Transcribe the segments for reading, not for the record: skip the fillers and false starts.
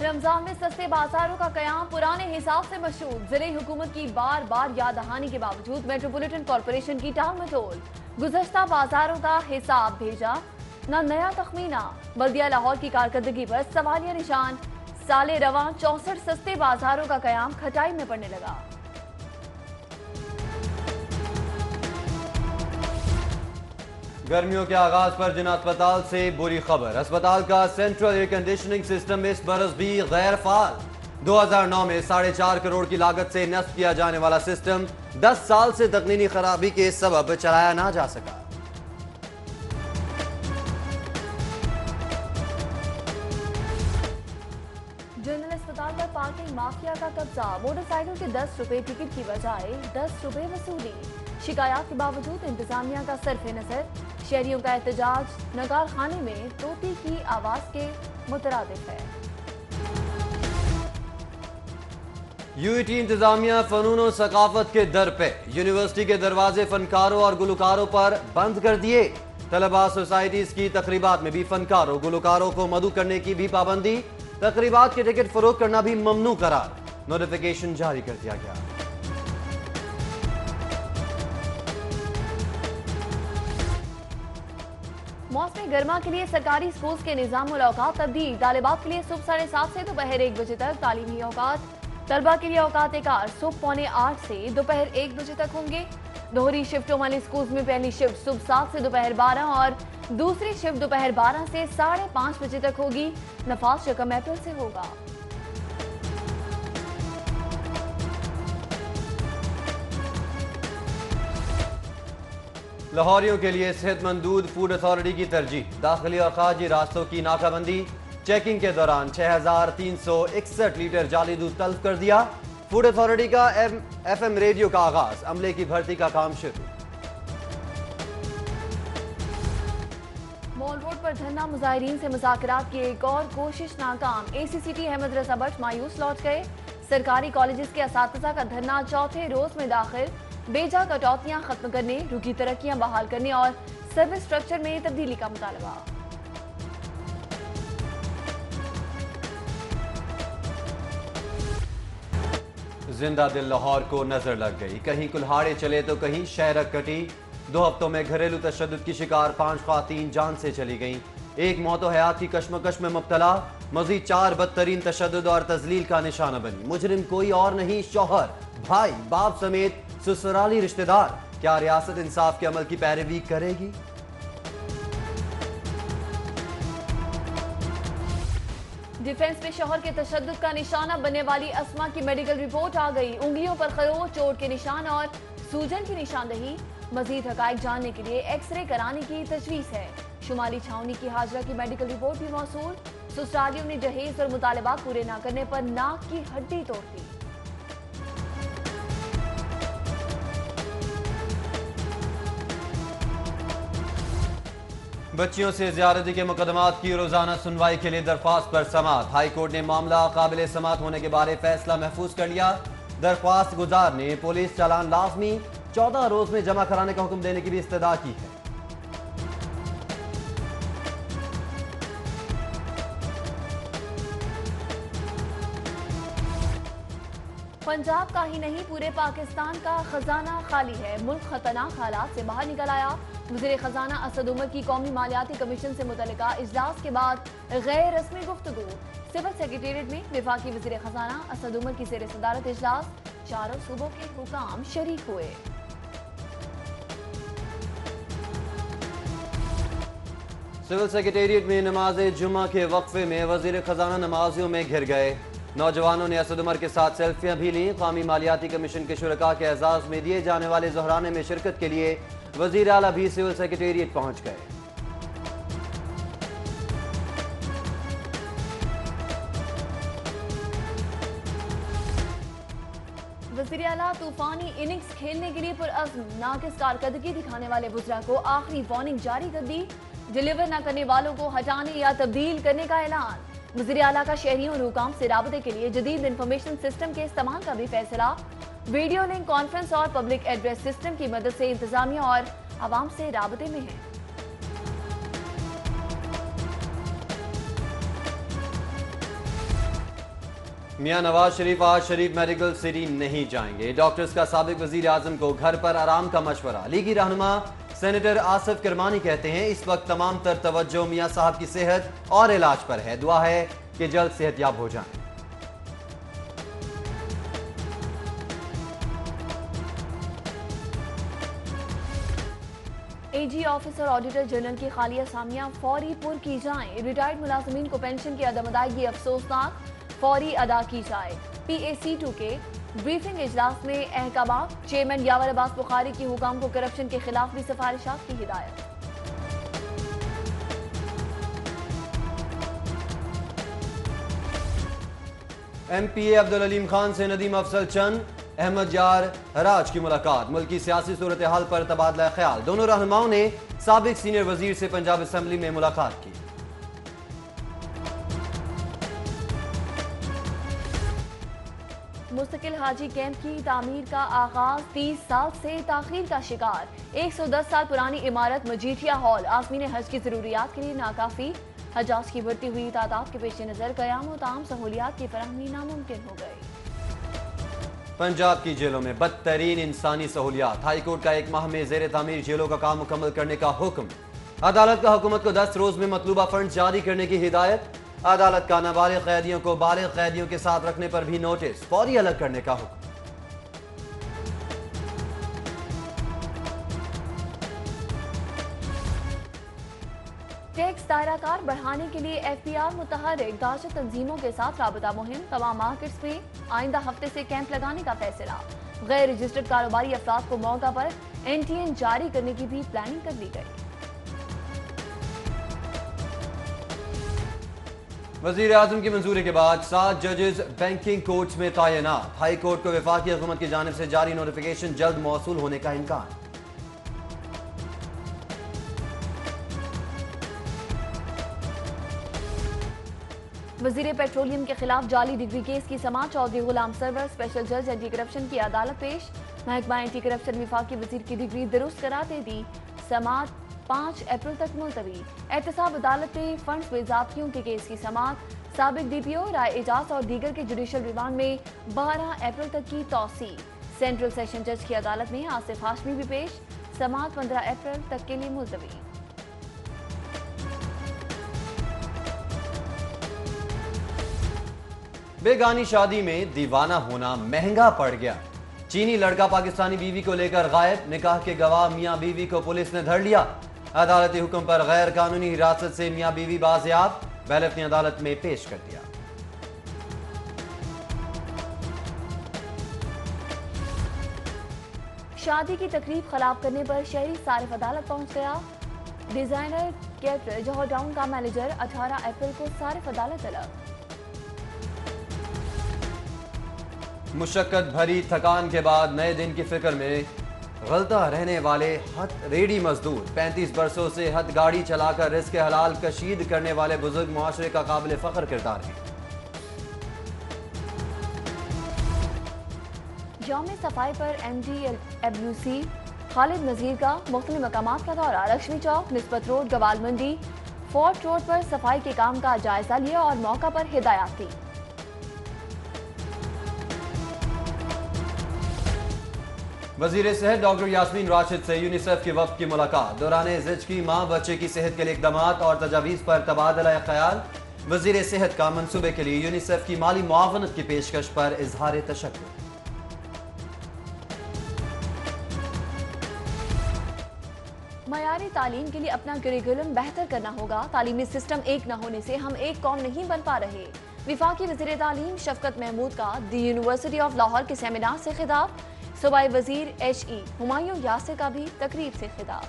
रमजान में सस्ते बाजारों का कयाम पुराने हिसाब से मशहूर। जिले हुकूमत की बार बार याद दहानी के बावजूद मेट्रोपॉलिटन कॉरपोरेशन की टाल मटोल। गुज़श्ता बाजारों का हिसाब भेजा न नया तखमीना। बल्दिया लाहौर की कारकर्दगी पर सवालिया निशान। साले रवां 64 सस्ते बाजारों का कयाम खटाई में पड़ने लगा। गर्मियों के आगाज पर जिन अस्पताल से बुरी खबर। अस्पताल का सेंट्रल एयर कंडीशनिंग सिस्टम इस बरस भी गैर फाल। 2009 में 4.5 करोड़ की लागत से नस्ब किया जाने वाला सिस्टम 10 साल से तकनीकी खराबी के सबब चलाया ना जा सका। जनरल अस्पताल पर पार्किंग माफिया का कब्जा। मोटरसाइकिल के 10 रुपए टिकट की बजाय 10 रुपए वसूली। शिकायत के बावजूद इंतजामिया का सरफे नजर। शहरियों का एहतजाज नगार खाने में तोती की आवाज के मुतरादिफ है। यूईटी इंतजामिया फनून और सकाफत के दर पे। यूनिवर्सिटी के दरवाजे फनकारों और गुलकारों पर बंद कर दिए। तलबा सोसाइटीज की तकरीबात में भी फनकारों गुलकारों को मदऊ करने की भी पाबंदी। तकरीबात के टिकट फरोख्त करना भी ममनू करार। नोटिफिकेशन जारी कर दिया गया। मौसम गर्मा के लिए सरकारी स्कूल्स के निजामुल औकात तब्दील। तालिबात के लिए सुबह 7:30 से दोपहर 1 बजे तक तालीमी औकात। तलबा के लिए औकात कार सुबह 7:45 से दोपहर 1 बजे तक होंगे। दोहरी शिफ्टों वाले स्कूल्स में पहली शिफ्ट सुबह 7 से दोपहर 12 और दूसरी शिफ्ट दोपहर 12 से 5:30 बजे तक होगी। नफाज 1 अप्रैल से होगा। लाहौरियों के लिए सेहतमंद दूध फूड अथॉरिटी की तरजीह। दाखिली और खारजी रास्तों की नाकाबंदी। चेकिंग के दौरान 6361 लीटर जाली दूध तल्फ कर दिया। फूड अथॉरिटी का FM रेडियो का आगाज। अमले की भर्ती का काम शुरू। मॉल रोड पर धरना मुजाहिरीन से मुज़ाकरात की एक और कोशिश नाकाम। ACCT अहमद रजा भट्ट मायूस लौट गए। सरकारी कॉलेजेस के असातिज़ा का धरना चौथे रोज में दाखिल। बेजा कटौतियां खत्म करने, रुकी तरक्कियां बहाल करने और सर्विस स्ट्रक्चर में तब्दीली का मुतालबा। जिंदा दिल लाहौर को नजर लग गई। कहीं कुल्हाड़े चले तो कहीं शहरक कटी। 2 हफ्तों में घरेलू तशद्दुद की शिकार 5 ख्वातीन जान से चली गईं। एक मौत व हयात की कश्मकश में मुब्तला। मजीद 4 बदतरीन तशद्दुद और तजलील का निशाना बनी। मुजरिम कोई और नहीं, शौहर, भाई, बाप समेत ससुराली रिश्तेदार। क्या रियासत इंसाफ के अमल की पैरवी करेगी? डिफेंस में शौहर के तशद्दुद का निशाना बनने वाली अस्मा की मेडिकल रिपोर्ट आ गई। उंगलियों पर खरोच, चोट के निशान और सूजन की निशानदही। मजीद हकायक जानने के लिए एक्सरे कराने की तजवीज़ है। शुमाली छावनी की हाजरा की मेडिकल रिपोर्ट भी मौसूल। ससुरालियों ने जहेज और मुतालबात पूरे न करने पर नाक की हड्डी तोड़ दी। बच्चियों से ज्यादती के मुकदमात की रोजाना सुनवाई के लिए दरख्वास्त पर समाअत। हाई कोर्ट ने मामला काबिल समाअत होने के बारे फैसला महफूज कर लिया। दरख्वास्त गुजार ने पुलिस चालान लाजमी 14 रोज में जमा कराने का हुक्म देने की भी इस्तदा की है। पंजाब का ही नहीं पूरे पाकिस्तान का खजाना खाली है। मुल्क खतरनाक हालात से बाहर निकल आया। वज़ीर खजाना असद उमर की कौमी मालियाती कमीशन से मुतल्लिका इजलास के बाद गैर रस्मी गुफ्तगू। सिविल सेक्रेटेरिएट में वफाकी वज़ीर खजाना असद उमर की ज़ेर सदारत इजलास। चारों सूबों के हुकाम शरीक हुए। सिविल सेक्रेटेरिएट में नमाज जुम्मा के वक्फे में वज़ीर खजाना नमाजियों में घिर गए। नौजवानों ने असद उमर के साथ सेल्फियां भी लीं। कौमी मालियाती कमीशन के शुरका के एजाज में दिए जाने वाले ज़ोहराने में शिरकत के लिए वज़ीर आला भी सिविल सेक्रेटेरिएट पहुंच गए। वज़ीर आला तूफानी इनिंग्स खेलने के लिए पुरअज़्म। नाकिस कारकर्दगी दिखाने वाले वुज़रा को आखिरी वार्निंग जारी कर दी। डिलीवर न करने वालों को हटाने या तब्दील करने का ऐलान। वज़ीर आला का शहरियों और हुकाम से राबते के लिए जदीद इंफॉर्मेशन सिस्टम के इस्तेमाल का भी फैसला। वीडियो लिंक कॉन्फ्रेंस और पब्लिक एड्रेस सिस्टम की मदद से इंतजामिया और आवाम से राबते में है। मियां नवाज शरीफ आज शरीफ मेडिकल सिटी नहीं जाएंगे। डॉक्टर्स का साबिक वजीर आजम को घर पर आराम का मशवरा। लीगी रहनुमा सेनेटर आसिफ करमानी कहते हैं इस वक्त तमाम तर तवज्जो मियां साहब की सेहत और इलाज पर है। दुआ है कि जल्द सेहतयाब हो जाएं। एजी ऑफिस और ऑडिटर जनरल की खाली असामियां फौरी पुर की जाएं। रिटायर्ड मुलाजमीन को पेंशन की अदम अदायगी अफसोसनाक, फौरी अदा की जाए। PAC2 के ब्रीफिंग इजलास में अहकाम। चेयरमैन यावर अब्बास बुखारी की हुकाम को करप्शन के खिलाफ भी सिफारिशात की हिदायत। MPA अब्दुल अलीम खान से नदीम अफजल चंद अहमद यार हराज की मुलाकात। मुल्की सियासी सूरत हाल पर तबादला ख्याल। दोनों रहनुमाओं ने साबिक सीनियर वजीर से पंजाब असम्बली में मुलाकात की। मुस्तकिल हाजी कैंप की तामीर का आगाज 30 साल से ताखीर का शिकार। 110 साल पुरानी इमारत मजीठिया हॉल आज़मीन हज की जरूरियात के लिए नाकाफी। हजाज की बढ़ती हुई तादाद के पेश नजर कयाम और ताम सहूलियात की फराहमी नामुमकिन हो गई। पंजाब की जेलों में बदतरीन इंसानी सहूलियात। हाईकोर्ट का 1 माह में जेर तामीर जेलों का काम मुकम्मल करने का हुक्म। अदालत का हुकूमत को 10 रोज में मतलूबा फंड जारी करने की हिदायत। अदालत का नाबालिग कैदियों को बालिग कैदियों के साथ रखने पर भी नोटिस, फौरी अलग करने का हुक्म। टैक्स दायराकार बढ़ाने के लिए FPR मुतहर्रिक दाशत तंजीमों के साथ राबता मुहिम। तमाम मार्केट्स में आइंदा हफ्ते से कैंप लगाने का फैसला। गैर रजिस्टर्ड कारोबारी अफराद को मौका पर NTN जारी करने की भी प्लानिंग कर ली गई। वजीर आजम की मंजूरी के बाद 7 जजेस बैंकिंग कोर्ट्स में तैनात। हाई कोर्ट को वफाकी हुकूमत की जानिब से जारी नोटिफिकेशन जल्द मौसूल होने का इम्कान। वजीर पेट्रोलियम के खिलाफ जाली डिग्री केस की समाअत। चौधरी गुलाम सरवर स्पेशल जज एंटी करप्शन की अदालत पेश। महकमा एंटी करप्शन विफाकी वजीर की डिग्री दुरुस्त करार दे दी। समाअत 5 अप्रैल तक मुलतवी। एहतसाब अदालत में फंड्स बेज़ाब्तियों के केस की समाअत। साबिक DPO राय एजाज और दीगर के जुडिशल रिमांड में 12 अप्रैल तक की तौसी। सेंट्रल सेशन जज की अदालत में आसिफ हाशमी भी पेश। समाअत 15 अप्रैल तक के लिए मुलतवी। बेगानी शादी में दीवाना होना महंगा पड़ गया। चीनी लड़का पाकिस्तानी बीवी को लेकर गायब। निकाह के गवाह मियां बीवी को पुलिस ने धर लिया। अदालती हुक्म पर गैर कानूनी हिरासत से मियां बीवी बाजियाब। बैलेट ने अदालत में पेश कर दिया। शादी की तकरीब खराब करने पर शहरी सारिफ अदालत पहुंच गया। डिजाइनर कैटर जौहर टाउन का मैनेजर 18 अप्रैल को सारिफ अदालत तलब। मुशक्कत भरी थकान के बाद नए दिन की फिक्र में गलता रहने वाले हद रेडी मजदूर। 35 बरसों से हद गाड़ी चलाकर रिज़्क़ हलाल कशीद करने वाले बुजुर्ग मुआशरे का काबिल फख्र किरदार है। यौम सफाई पर MDWC खालिद नजीर का मुख्तलिफ मकामात का दौरा। लक्ष्मी चौक, निस्बत रोड, गवाल मंडी, फोर्ट रोड पर सफाई के काम का जायजा लिया और मौका पर हिदायत दी। वजीर सेहत डॉक्टर यास्मीन राशिद से यूनिसेफ के वफ्द की मुलाकात। दौरान ज़िच की माँ बच्चे की सेहत के लिए इक़दामात और तजावीज़ पर तबादला ख्याल। वजीर सेहत का मनसूबे के लिए यूनिसेफ की माली मुआवनत की पेशकश पर इजहार तशक्कुर। मयारी तालीम के लिए अपना करिकुलम बेहतर करना होगा। तालीमी सिस्टम एक न होने से हम एक कौम नहीं बन पा रहे। विफाकी वज़ीर तालीम शफकत महमूद का दी यूनिवर्सिटी ऑफ लाहौर के सेमिनार से खिताब। सूबाई वजीर HE हुमायूं यासिर का भी तकरीब से खिताब।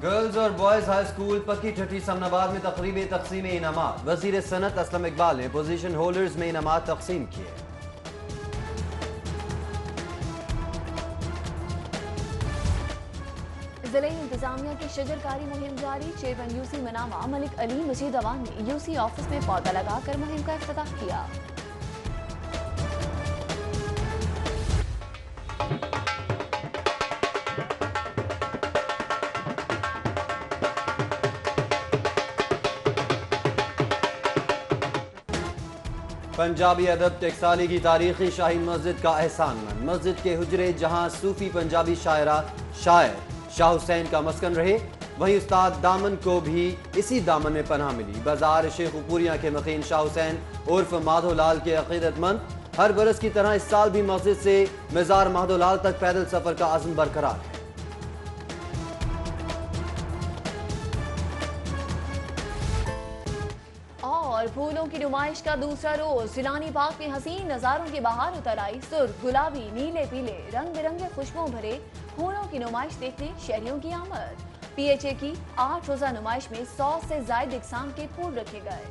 गर्ल्स और बॉयज हाई स्कूल पक्की ठठी समनाबाद में तकरीब तकसीम इनामात। वजीर सनत असलम इकबाल ने पोजीशन होल्डर्स में इनामात तकसीम किए। जिले इंतजामिया की शजरकारी मुहिम जारी। चेयरमैन UC मनामा मलिक अली मजीद अवान ने UC ऑफिस में पौधा लगाकर मुहिम का इफ्तिताह किया। पंजाबी अदब टकसाली की तारीखी शाही मस्जिद का एहसानमंद। मस्जिद के हुजरे जहां सूफी पंजाबी शायर शाह हुसैन का मस्कन रहे, वहीं उस्ताद दामन को भी इसी दामन में पनाह मिली। बाजार शेखुपुरिया के मकीन शाह हुसैन उर्फ माधोलाल के अकीदतमंद हर बरस की तरह इस साल भी मस्जिद से मज़ार माधोलाल तक पैदल सफर का आज़म बरकरार है। और फूलों की नुमाइश का दूसरा रोज जिलानी पार्क में हसीन नजारों की बहार उतर आई। सुर्ख, गुलाबी, नीले, पीले रंग बिरंगे खुशबुओं भरे फूलों की नुमाइश देखने शहरियों की आमद। PHA की 8 रोजा नुमाइश में 100 से ज्यादा इकसाम के फूल रखे गए।